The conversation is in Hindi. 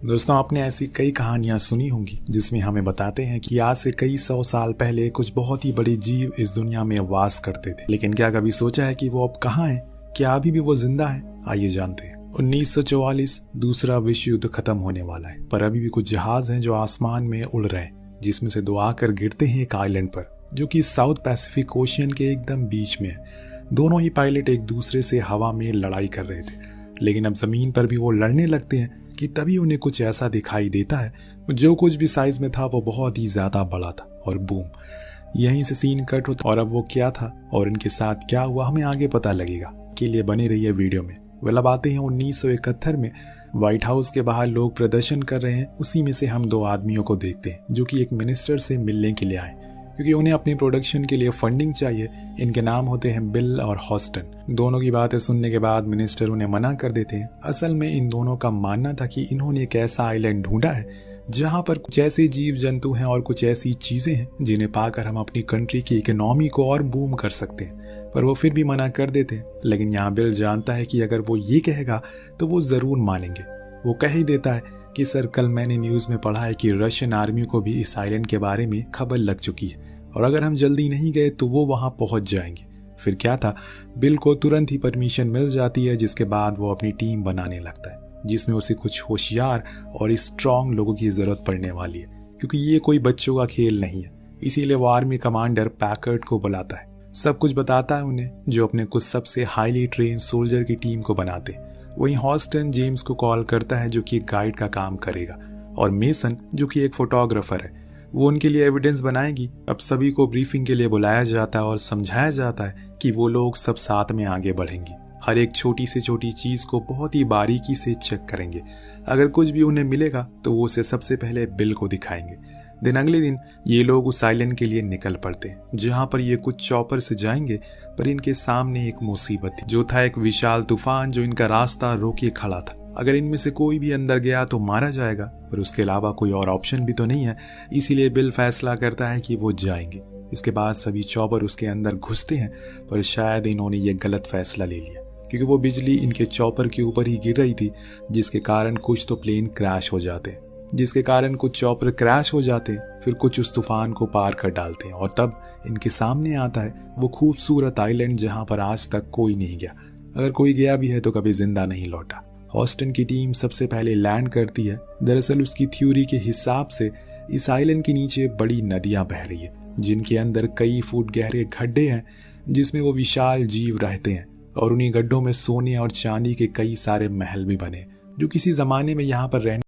दोस्तों, आपने ऐसी कई कहानियां सुनी होंगी जिसमें हमें बताते हैं कि आज से कई सौ साल पहले कुछ बहुत ही बड़े जीव इस दुनिया में वास करते थे। लेकिन क्या कभी सोचा है कि वो अब कहाँ हैं? क्या अभी भी वो जिंदा है? आइए जानते हैं। 1944 दूसरा विश्व युद्ध खत्म होने वाला है, पर अभी भी कुछ जहाज हैं जो आसमान में उड़ रहे हैं, जिसमें से दो आकर गिरते हैं एक आइलैंड पर, जो कि साउथ पैसिफिक ओशियन के एकदम बीच में है। दोनों ही पायलट एक दूसरे से हवा में लड़ाई कर रहे थे, लेकिन अब जमीन पर भी वो लड़ने लगते हैं कि तभी उन्हें कुछ ऐसा दिखाई देता है। जो कुछ भी साइज में था वो बहुत ही ज्यादा बड़ा था, और बूम, यहीं से सीन कट होता। और अब वो क्या था और इनके साथ क्या हुआ हमें आगे पता लगेगा। के लिए बने रहिए वीडियो में। वेल, अब आते हैं 1971 में। व्हाइट हाउस के बाहर लोग प्रदर्शन कर रहे हैं। उसी में से हम दो आदमियों को देखते हैं जो कि एक मिनिस्टर से मिलने के लिए आए, क्योंकि उन्हें अपनी प्रोडक्शन के लिए फंडिंग चाहिए। इनके नाम होते हैं बिल और हॉस्टन। दोनों की बातें सुनने के बाद मिनिस्टर उन्हें मना कर देते हैं। असल में इन दोनों का मानना था कि इन्होंने एक ऐसा आइलैंड ढूंढा है जहां पर कुछ ऐसे जीव जंतु हैं और कुछ ऐसी चीजें हैं जिन्हें पाकर हम अपनी कंट्री की इकोनॉमी को और बूम कर सकते हैं, पर वो फिर भी मना कर देते हैं। लेकिन यहाँ बिल जानता है कि अगर वो ये कहेगा तो वो जरूर मानेंगे। वो कह ही देता है कि सर, कल मैंने न्यूज में पढ़ा है कि रशियन आर्मी को भी इस आइलैंड के बारे में खबर लग चुकी है, और अगर हम जल्दी नहीं गए तो वो वहां पहुंच जाएंगे। फिर क्या था, बिल को तुरंत ही परमिशन मिल जाती है, जिसके बाद वो अपनी टीम बनाने लगता है, जिसमें उसे कुछ होशियार और स्ट्रांग लोगों की जरूरत पड़ने वाली है, क्योंकि ये कोई बच्चों का खेल नहीं है। इसीलिए वो आर्मी कमांडर पैकर्ड को बुलाता है, सब कुछ बताता है उन्हें, जो अपने कुछ सबसे हाईली ट्रेन सोल्जर की टीम को बनाते हैं। वहीं हॉस्टन जेम्स को कॉल करता है, जो कि एक गाइड का काम करेगा, और मेसन जो कि एक फोटोग्राफर है, वो उनके लिए एविडेंस बनाएगी। अब सभी को ब्रीफिंग के लिए बुलाया जाता है और समझाया जाता है कि वो लोग सब साथ में आगे बढ़ेंगे। हर एक छोटी से छोटी चीज को बहुत ही बारीकी से चेक करेंगे। अगर कुछ भी उन्हें मिलेगा तो वो उसे सबसे पहले बिल को दिखाएंगे। दिन अगले दिन ये लोग उस आइलैंड के लिए निकल पड़ते हैं, जहां पर ये कुछ चॉपर से जाएंगे। पर इनके सामने एक मुसीबत थी, जो था एक विशाल तूफान जो इनका रास्ता रोके खड़ा था। अगर इनमें से कोई भी अंदर गया तो मारा जाएगा, पर उसके अलावा कोई और ऑप्शन भी तो नहीं है। इसीलिए बिल फैसला करता है कि वो जाएंगे। इसके बाद सभी चॉपर उसके अंदर घुसते हैं, पर शायद इन्होंने ये गलत फैसला ले लिया, क्योंकि वो बिजली इनके चॉपर के ऊपर ही गिर रही थी, जिसके कारण कुछ तो प्लेन क्रैश हो जाते, जिसके कारण कुछ चॉपर क्रैश हो जाते, फिर कुछ उस तूफान को पार कर डालते हैं। और तब इनके सामने आता है वो खूबसूरत आइलैंड जहां पर आज तक कोई नहीं गया। अगर कोई गया भी है तो कभी जिंदा नहीं लौटा। हॉस्टन की टीम सबसे पहले लैंड करती है। दरअसल उसकी थ्योरी के हिसाब से इस आइलैंड के नीचे बड़ी नदियां बह रही है, जिनके अंदर कई फुट गहरे गड्ढे हैं, जिसमें वो विशाल जीव रहते हैं। और उन्हीं गड्ढों में सोने और चांदी के कई सारे महल भी बने, जो किसी जमाने में यहाँ पर रहने